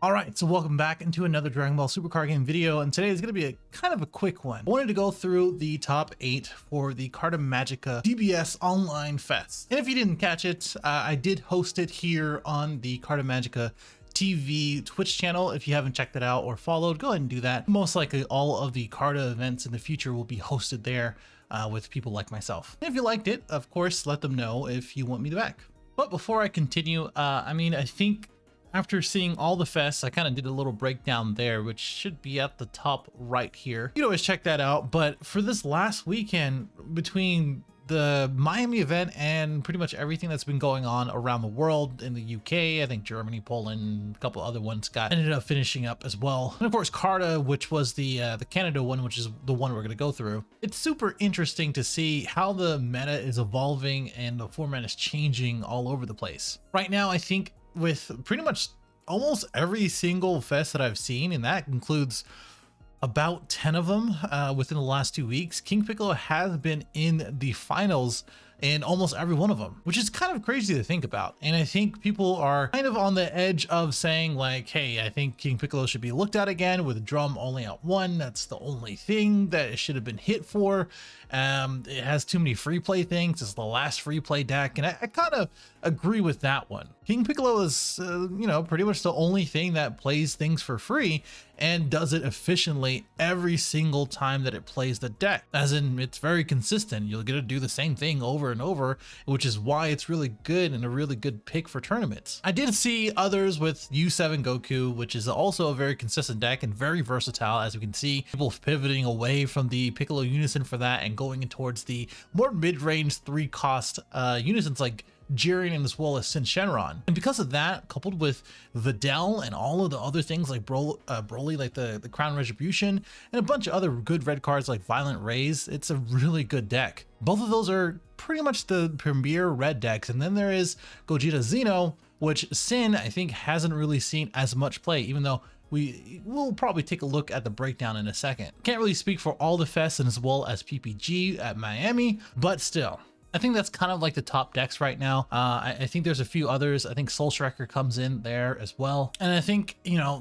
All right, so welcome back into another Dragon Ball Super Card Game video, and today is going to be a kind of a quick one. I wanted to go through the top 8 for the Carta Magica DBS Online Fest. And if you didn't catch it, I did host it here on the Carta Magica TV Twitch channel. If you haven't checked it out or followed, go ahead and do that. Most likely all of the Carta events in the future will be hosted there with people like myself. And if you liked it, of course, let them know if you want me back. But before I continue, I think after seeing all the fests, I kind of did a little breakdown there, which should be at the top right here. You can always check that out. But for this last weekend, between the Miami event and pretty much everything that's been going on around the world, in the UK, I think Germany, Poland, a couple other ones ended up finishing up as well. And of course, Carta, which was the Canada one, which is the one we're going to go through. It's super interesting to see how the meta is evolving and the format is changing all over the place. Right now, I think with pretty much almost every single fest that I've seen, and that includes about 10 of them within the last 2 weeks, King Piccolo has been in the finals in almost every one of them, which is kind of crazy to think about. And I think people are kind of on the edge of saying like, hey, I think King Piccolo should be looked at again with Drum only at 1. That's the only thing that it should have been hit for. It has too many free play things. It's the last free play deck. And I kind of agree with that one. King Piccolo is, pretty much the only thing that plays things for free and does it efficiently every single time that it plays the deck. As in, it's very consistent. You'll get to do the same thing over and over, which is why it's really good and a really good pick for tournaments. I did see others with U7 Goku, which is also a very consistent deck and very versatile. As we can see, people pivoting away from the Piccolo Unison for that and going in towards the more mid-range 3-cost unisons like Jiren and as well as Sin Shenron. And because of that, coupled with Videl and all of the other things like Broly, like the Crown Retribution, and a bunch of other good red cards like Violent Rays, it's a really good deck. Both of those are pretty much the premier red decks. And then there is Gogeta Xeno, which Sin, I think, hasn't really seen as much play, even though we will probably take a look at the breakdown in a second. Can't really speak for all the fests and as well as PPG at Miami, but still, I think that's kind of like the top decks right now. I think there's a few others. I think Soul Striker comes in there as well. And I think,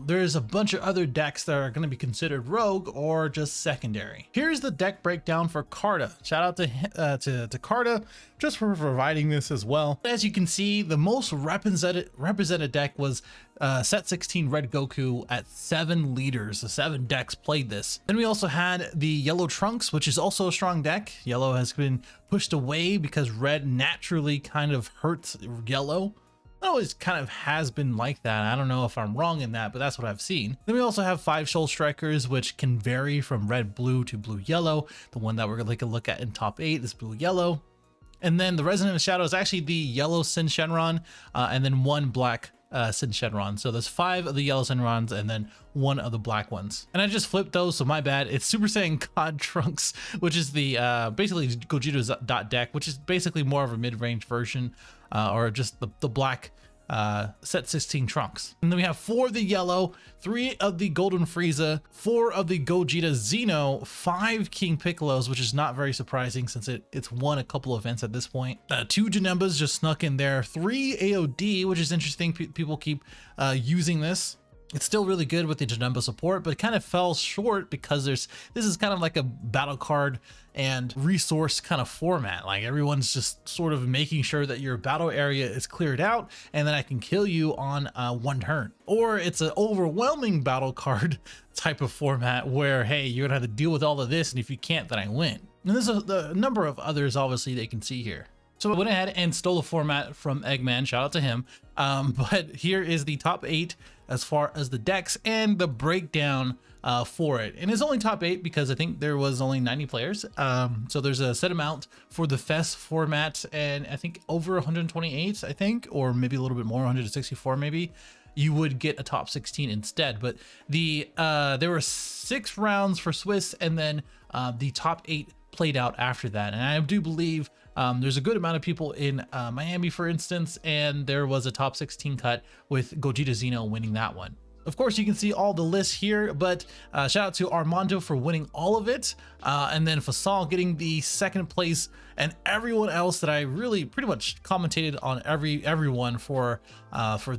there's a bunch of other decks that are going to be considered rogue or just secondary. Here's the deck breakdown for Carta. Shout out to Carta just for providing this as well. As you can see, the most represented deck was set 16 Red Goku at 7 leaders. The 7 decks played this. Then we also had the Yellow Trunks, which is also a strong deck. Yellow has been pushed away because red naturally kind of hurts yellow. It always kind of has been like that. I don't know if I'm wrong in that, but that's what I've seen. Then we also have 5 Soul Strikers, which can vary from red blue to blue yellow. The one that we're going to take a look at in top 8 is blue yellow. And then the Resonant of Shadow is actually the yellow Sin Shenron, and then 1 black Sin Shenron. So there's 5 of the yellow Shenrons and then 1 of the black ones. And I just flipped those, so my bad. It's Super Saiyan God Trunks, which is the basically Gogeta's dot deck, which is basically more of a mid-range version, or just the black set 16 Trunks. And then we have 4 of the yellow, 3 of the Golden Frieza, 4 of the Gogeta Xeno, 5 King Piccolos, which is not very surprising since it's won a couple events at this point. 2 Janembas just snuck in there, 3 AOD, which is interesting. People keep using this. It's still really good with the Janemba support, but it kind of fell short because this is kind of like a battle card and resource kind of format. Like everyone's just sort of making sure that your battle area is cleared out and then I can kill you on 1 turn. Or it's an overwhelming battle card type of format where, hey, you're gonna have to deal with all of this, and if you can't, then I win. And there's a number of others, obviously, that you can see here. So I went ahead and stole a format from Eggman, shout out to him. But here is the top 8 as far as the decks and the breakdown for it. And it's only top 8 because I think there was only 90 players. So there's a set amount for the fest format, and I think over 128, I think, or maybe a little bit more, 164 maybe, you would get a top 16 instead. But there were 6 rounds for Swiss, and then the top 8 played out after that. And I do believe there's a good amount of people in Miami, for instance, and there was a top 16 cut with Gogeta Xeno winning that one. Of course, you can see all the lists here, but shout out to Armando for winning all of it, and then Fasal getting the 2nd place, and everyone else that I really pretty much commentated on everyone for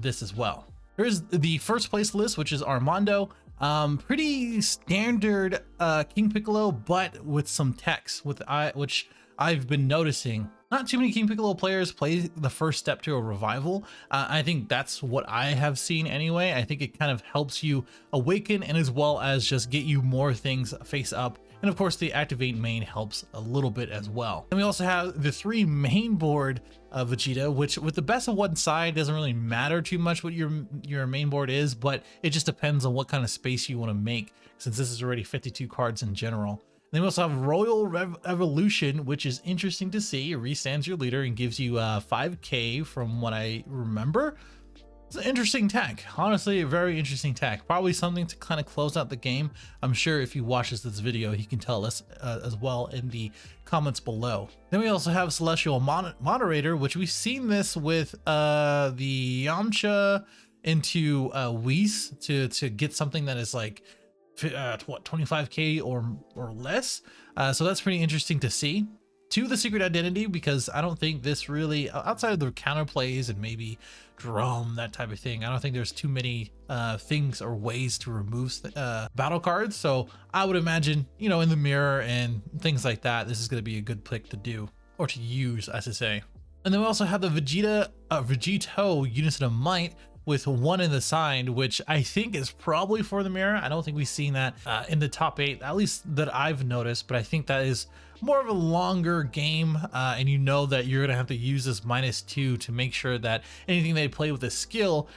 this as well. Here's the first place list, which is Armando. Pretty standard King Piccolo, but with some techs, which I've been noticing. Not too many King Piccolo players play the first step to a revival. I think that's what I have seen anyway. I think it kind of helps you awaken, and as well as just get you more things face up. And of course, the activate main helps a little bit as well. And we also have the 3 main board of Vegeta, which with the best of one side doesn't really matter too much what your main board is, but it just depends on what kind of space you want to make, since this is already 52 cards in general. Then we also have Royal Evolution, which is interesting to see. It restands your leader and gives you 5k from what I remember. It's an interesting tech, honestly, a very interesting tech. Probably something to kind of close out the game. I'm sure if he watches this video, he can tell us as well in the comments below. Then we also have Celestial Moderator, which we've seen this with the Yamcha into Whis to get something that is like what, 25k or less. So that's pretty interesting to see. To the secret identity, because I don't think this really, outside of the counterplays and maybe drum, that type of thing, I don't think there's too many things or ways to remove battle cards. So I would imagine, you know, in the mirror and things like that, this is going to be a good pick to do, or to use, I should say. And then we also have the Vegeto Unison of Might, with 1 in the side, which I think is probably for the mirror. I don't think we've seen that in the top 8, at least that I've noticed, but I think that is more of a longer game, and you know that you're gonna have to use this -2 to make sure that anything they play with a skill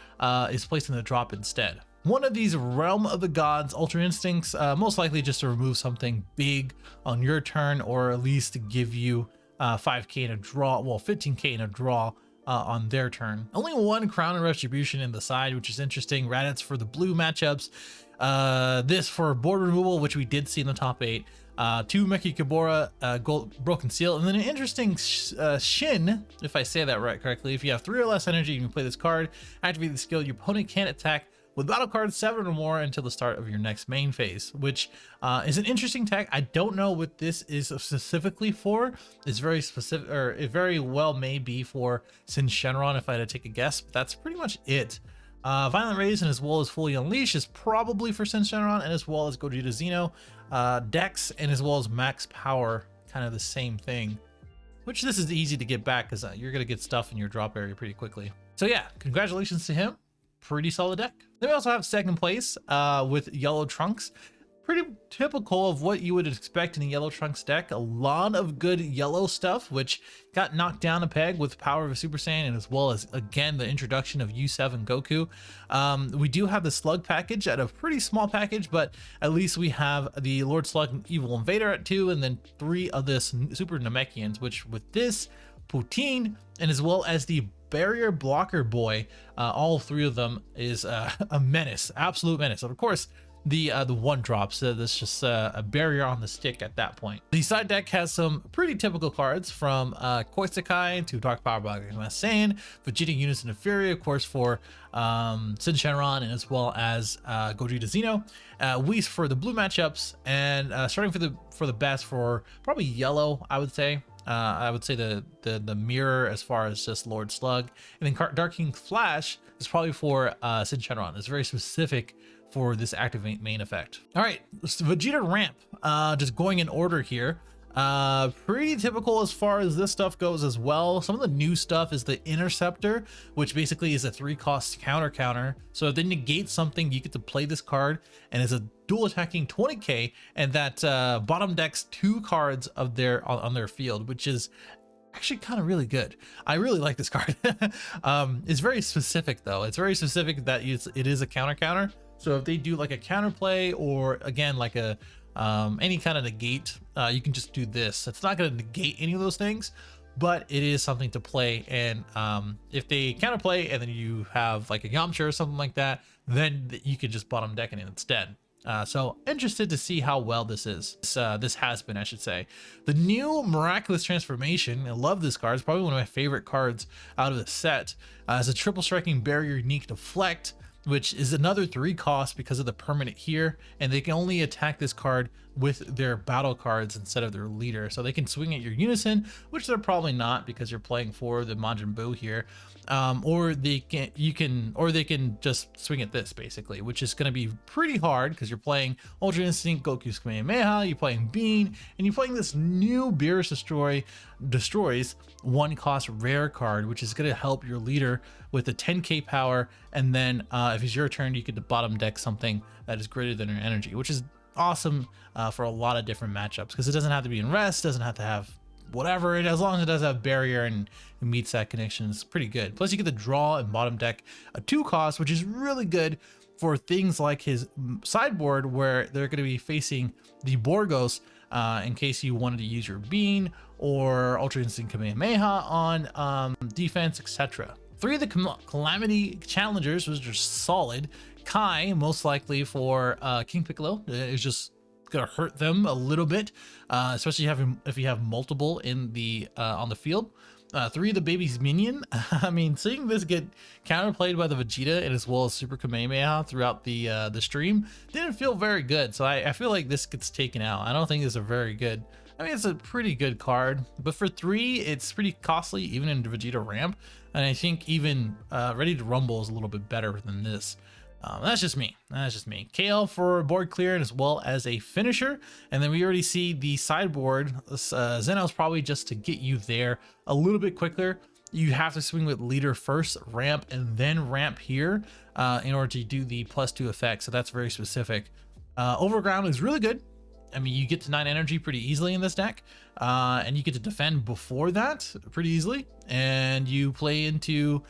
is placed in the drop instead. One of these Realm of the Gods Ultra Instincts, most likely just to remove something big on your turn, or at least to give you 5k in a draw, well 15k in a draw on their turn. Only 1 Crown and Retribution in the side, which is interesting. Raditz for the blue matchups. This for board removal, which we did see in the top 8. 2 Meki Kibora, Broken Seal, and then an interesting Shin, if I say that correctly. If you have 3 or less energy, you can play this card. Activate the skill. Your opponent can't attack with battle cards 7 or more until the start of your next main phase, which is an interesting tech. I don't know what this is specifically for. It's very specific, or it very well may be for Sin Shenron if I had to take a guess, but that's pretty much it. Violent Raise and as well as Fully Unleash is probably for Sin Shenron, and as well as Gogeta Xeno, Dex, and as well as Max Power, kind of the same thing. Which this is easy to get back, because you're going to get stuff in your drop area pretty quickly. So yeah, congratulations to him. Pretty solid deck. Then we also have second place with Yellow Trunks. Pretty typical of what you would expect in a Yellow Trunks deck. A lot of good yellow stuff, which got knocked down a peg with Power of a Super Saiyan, and as well as, again, the introduction of U7 Goku. We do have the Slug package at a pretty small package, but at least we have the Lord Slug Evil Invader at 2, and then 3 of the Super Namekians, which with this, Poutine, and as well as the Barrier Blocker Boy, all 3 of them is a menace, absolute menace. Of course, the 1-drops, that's just a barrier on the stick at that point. The side deck has some pretty typical cards, from Koisekai to Dark Power Blocker Saiyan, Vegeta Unison of Fury, of course, for Sin Shenron, and as well as Gogeta Xeno, Whis for the blue matchups, and starting for the best for probably yellow, I would say. I would say the mirror as far as just Lord Slug, and then Dark King Flash is probably for Sin Shenron. It's very specific for this activate main effect. All right, so Vegeta Ramp, just going in order here. Pretty typical as far as this stuff goes as well. Some of the new stuff is the Interceptor, which basically is a 3-cost counter. So if they negate something, you get to play this card, and it's a dual attacking 20k, and that bottom decks 2 cards of on their field, which is actually kind of really good. I really like this card. It's very specific though. It's very specific that it is a counter. So if they do like a counterplay, or again like a any kind of negate, you can just do this. It's not going to negate any of those things, but it is something to play. And if they counterplay and then you have like a Yamcha or something like that, then you can just bottom deck it instead. So interested to see how well this is. This has been, I should say. The new Miraculous Transformation, I love this card. It's probably one of my favorite cards out of the set. It's a triple striking barrier unique deflect, which is another 3 cost because of the permanent here, and they can only attack this card with their battle cards instead of their leader. So they can swing at your unison, which they're probably not because you're playing for the Majin Buu here. Or they can just swing at this basically, which is going to be pretty hard because you're playing Ultra Instinct, Goku's Kamehameha, you're playing Bean, and you're playing this new Beerus destroys one cost rare card, which is going to help your leader with the 10k power. And then if it's your turn, you could bottom deck something that is greater than your energy, which is awesome for a lot of different matchups because it doesn't have to be in rest, doesn't have to have whatever, and as long as it does have barrier and it meets that connection, it's pretty good. Plus you get the draw and bottom deck a 2 cost, which is really good for things like his sideboard where they're going to be facing the Borgos in case you wanted to use your Bean or Ultra Instinct Kamehameha on defense, etc. 3 of the Calamity challengers was just solid. Kai, most likely for King Piccolo, is just gonna hurt them a little bit, especially if you have multiple in the on the field. 3 of the baby's minion. I mean, seeing this get counterplayed by the Vegeta and as well as Super Kamehameha throughout the stream didn't feel very good. So I feel like this gets taken out. I don't think it's a very good. I mean, it's a pretty good card, but for 3, it's pretty costly even in Vegeta Ramp, and I think even Ready to Rumble is a little bit better than this. That's just me. KL for board clear as well as a finisher. And then we already see the sideboard. Xeno's probably just to get you there a little bit quicker. You have to swing with leader first, ramp, and then ramp here in order to do the +2 effect. So that's very specific. Overground is really good. I mean, you get to 9 energy pretty easily in this deck, and you get to defend before that pretty easily, and you play into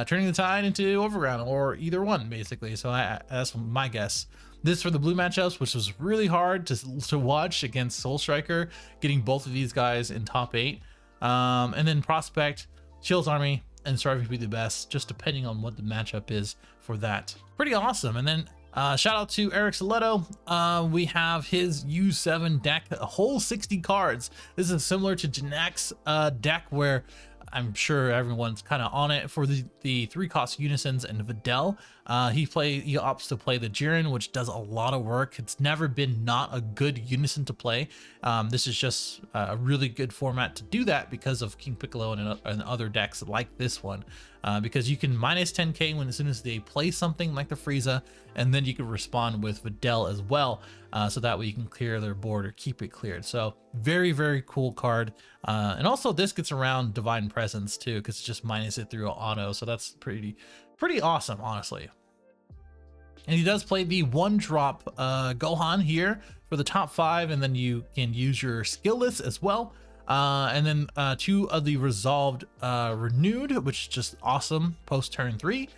turning the tide into overground or either one basically. So that's my guess. This for the blue matchups, which was really hard to watch against Soul Striker, getting both of these guys in top 8, and then Prospect, Chill's Army, and Starving to be the best, just depending on what the matchup is for that. Pretty awesome. And then shout out to Eric Soletto. We have his U7 deck, a whole 60 cards. This is similar to Janak's deck where I'm sure everyone's kind of on it for the 3 cost unisons and Videl. He opts to play the Jiren, which does a lot of work. It's never been not a good unison to play. This is just a really good format to do that because of King Piccolo and other decks like this one. Because you can minus 10k as soon as they play something like the Frieza, and then you can respond with Videl as well, so that way you can clear their board or keep it cleared. So very, very cool card. And also this gets around Divine Presence too, because it just minus it through auto, so that's pretty awesome, honestly. And he does play the 1-drop Gohan here for the top 5, and then you can use your skill list as well. And then 2 of the Resolved Renewed, which is just awesome post turn 3.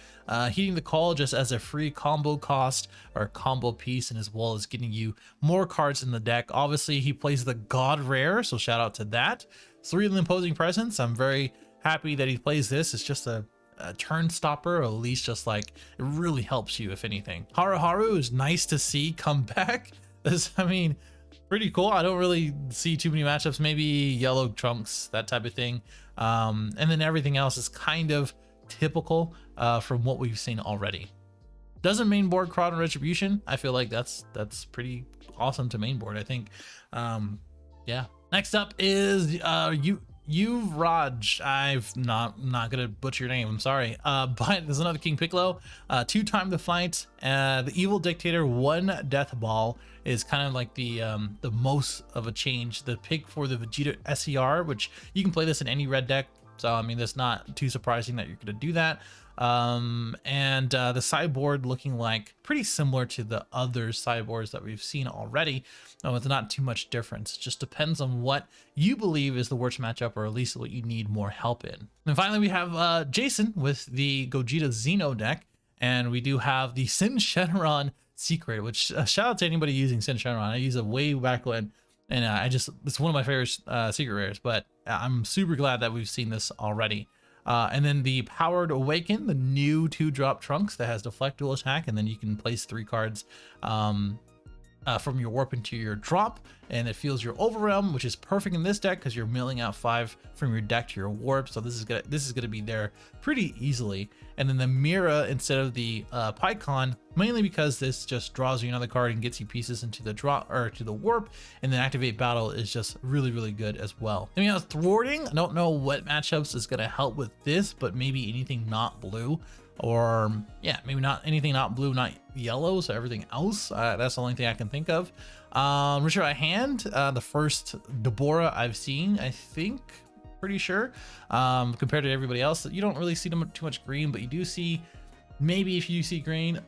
Heeding the Call just as a free combo cost or combo piece, and as well as getting you more cards in the deck. Obviously, he plays the God Rare, so shout out to that. 3 of the Imposing Presence. I'm very happy that he plays this. It's just a turn stopper, or at least just like it really helps you if anything. Haru is nice to see come back. I mean, pretty cool. I don't really see too many matchups, maybe yellow Trunks, that type of thing. And then everything else is kind of typical from what we've seen already. Doesn't mainboard Crowd and Retribution. I feel like that's pretty awesome to mainboard, I think. Yeah. Next up is Yuvraj. I'm not gonna butcher your name, I'm sorry. But there's another King Piccolo. 2 time to fight. The Evil Dictator, 1 Death Ball is kind of like the most of a change. The pick for the Vegeta SER, which you can play this in any red deck. So I mean, that's not too surprising that you're gonna do that. And the sideboard looking like pretty similar to the other sideboards that we've seen already. With not too much difference. It just depends on what you believe is the worst matchup, or at least what you need more help in. And finally, we have Jason with the Gogeta Xeno deck, and we do have the Sin Shenron Secret, which shout out to anybody using Sin Shenron. I use it way back when, and it's one of my favorite secret rares, but I'm super glad that we've seen this already. And then the Powered Awaken, the new 2-drop Trunks that has Deflect Dual Attack, and then you can place 3 cards from your warp into your drop, and it feels your overwhelm, which is perfect in this deck because you're milling out 5 from your deck to your warp. So this is gonna be there pretty easily. And then the Mira instead of the Pycon, mainly because this just draws you another card and gets you pieces into the drop or to the warp, and then activate battle is just really good as well. I mean, thwarting, I don't know what matchups is gonna help with this, but maybe anything not blue. Or yeah, maybe not anything not blue, not yellow, so everything else. That's the only thing I can think of. Richard I hand, the first Deborah I've seen, I think, pretty sure, compared to everybody else. You don't really see too much green, but you do see, maybe if you see green,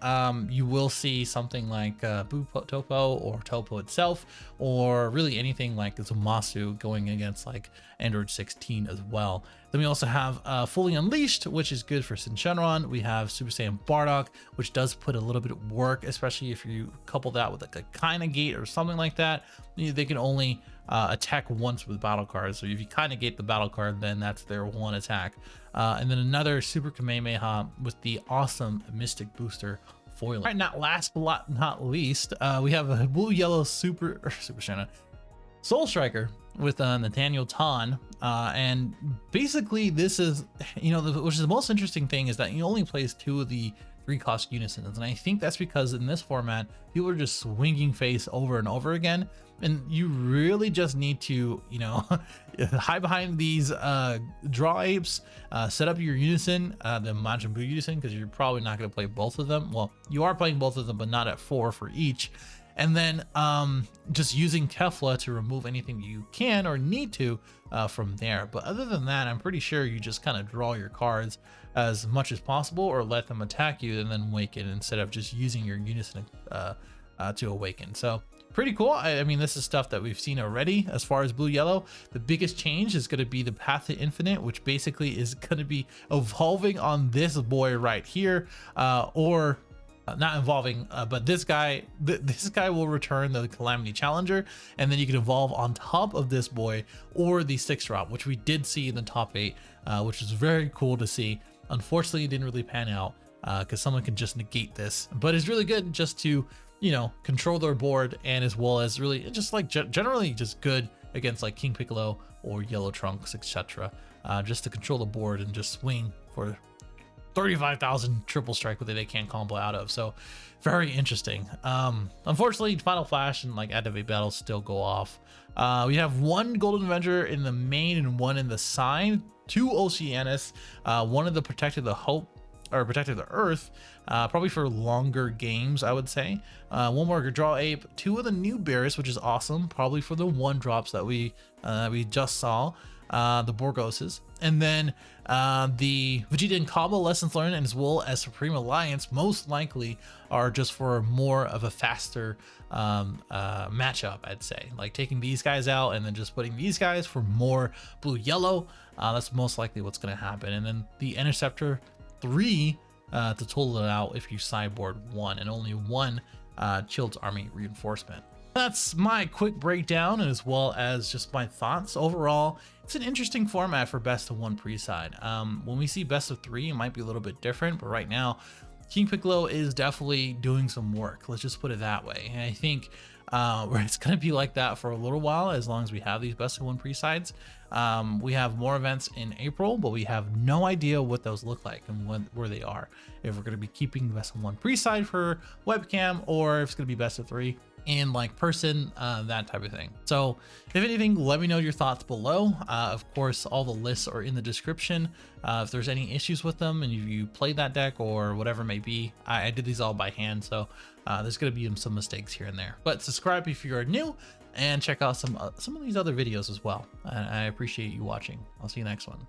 you will see something like Boo Topo or Topo itself, or really anything like Zamasu going against like Android 16 as well. Then we also have Fully Unleashed, which is good for Shenron. We have Super Saiyan Bardock, which does put a little bit of work, especially if you couple that with like a kind of gate or something like that. They can only attack once with battle cards. So if you kind of gate the battle card, then that's their one attack. And then another Super Kamehameha with the awesome Mystic Booster foiling. All right, not last but not least, we have a blue yellow Super Shanna Soul Striker with Nathaniel Tan, and basically this is, which is the most interesting thing, is that he only plays 2 of the 3 cost unisons, and I think that's because in this format people are just swinging face over and over again, and you really just need to hide behind these draw apes, set up your unison, the Majin Buu unison, because you're probably not going to play both of them. Well, you are playing both of them, but not at 4 for each. And then just using Kefla to remove anything you can or need to from there. But other than that, I'm pretty sure you just kind of draw your cards as much as possible, or let them attack you and then awaken, instead of just using your unison to awaken. So pretty cool. I mean, this is stuff that we've seen already as far as blue yellow. The biggest change is going to be the Path to Infinite, which basically is going to be evolving on this boy right here, or not involving, but this guy will return the Calamity Challenger, and then you can evolve on top of this boy or the 6-drop, which we did see in the top 8, which is very cool to see. Unfortunately, it didn't really pan out because someone can just negate this, but it's really good just to control their board, and as well as really just like generally just good against like King Piccolo or Yellow Trunks, etc. Just to control the board and just swing for 35,000 triple strike with it they can't combo out of. So very interesting. Unfortunately, Final Flash and like activate battles still go off. We have 1 Golden Avenger in the main and 1 in the side, 2 Oceanus, 1 of the Protected the Hope or Protected the Earth, probably for longer games, I would say. 1 more Draw Ape, 2 of the new Bears, which is awesome, probably for the 1-drops that we just saw. The Borgoses, and then the Vegeta and Cabba Lessons Learned, and as well as Supreme Alliance, most likely are just for more of a faster matchup, I'd say, like taking these guys out and then just putting these guys for more blue yellow. That's most likely what's going to happen. And then the Interceptor 3 to total it out if you sideboard 1, and only 1 Child's Army reinforcement. That's my quick breakdown, as well as just my thoughts. Overall, it's an interesting format for best of 1 pre-side. When we see best of 3, it might be a little bit different, but right now King Piccolo is definitely doing some work, let's just put it that way. And I think it's going to be like that for a little while, as long as we have these best of 1 pre-sides. We have more events in April, but we have no idea what those look like and where they are. If we're going to be keeping the best of 1 pre-side for webcam, or if it's going to be best of 3 in like person, that type of thing. So if anything, let me know your thoughts below. Of course, all the lists are in the description. If there's any issues with them and you played that deck or whatever it may be, I did these all by hand, so there's going to be some mistakes here and there. But subscribe if you're new, and check out some of these other videos as well. I appreciate you watching. I'll see you next one.